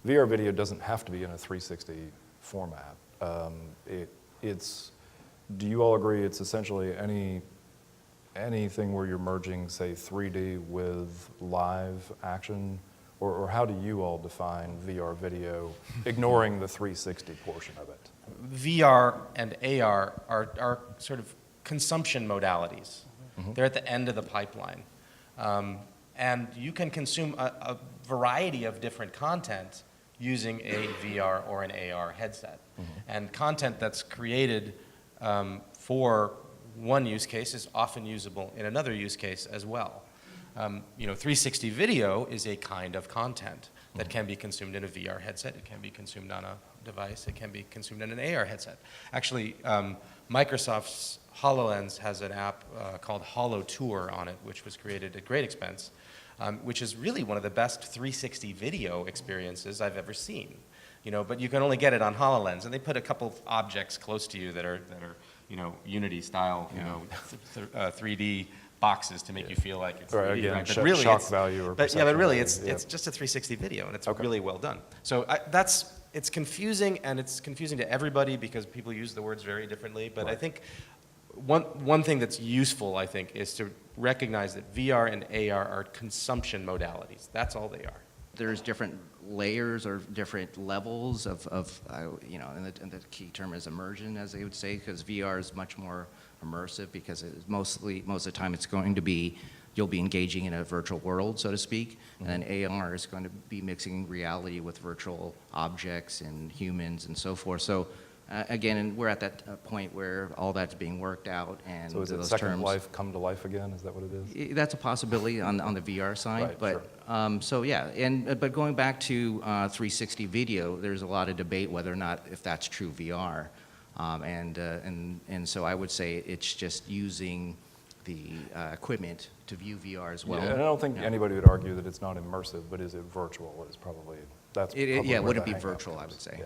VR video doesn't have to be in a 360 format. Do you all agree it's essentially anything where you're merging, say, 3D with live action? Or how do you all define VR video, ignoring the 360 portion of it? VR and AR are sort of consumption modalities. Mm-hmm. They're at the end of the pipeline. And you can consume a variety of different content using a VR or an AR headset. Mm-hmm. And content that's created for one use case is often usable in another use case as well. 360 video is a kind of content that can be consumed in a VR headset. It can be consumed on a device. It can be consumed in an AR headset. Actually, Microsoft's HoloLens has an app called HoloTour on it, which was created at great expense, which is really one of the best 360 video experiences I've ever seen. But you can only get it on HoloLens, and they put a couple of objects close to you that are Unity style, 3D boxes to make you feel like it's 3D, again, right? But really, shock value or but really, it's just a 360 video, and it's really well done. So it's confusing, and it's confusing to everybody because people use the words very differently. But I think one thing that's useful, I think, is to recognize that VR and AR are consumption modalities. That's all they are. There's different layers or different levels of and the key term is immersion, as they would say, because VR is much more immersive because most of the time it's going to be, you'll be engaging in a virtual world, so to speak, mm-hmm. and then AR is going to be mixing reality with virtual objects and humans and so forth. So again, and we're at that point where all that's being worked out, and so is it those Second terms, Life come to life again? Is that what it is? That's a possibility on the VR side, right, but sure. So yeah, but going back to 360 video, there's a lot of debate whether or not if that's true VR, and so I would say it's just using the equipment to view VR as well. Yeah, and I don't think anybody would argue that it's not immersive, but is it virtual? Is probably that's probably would where it be the hang-up virtual? comes. I would say. Yeah.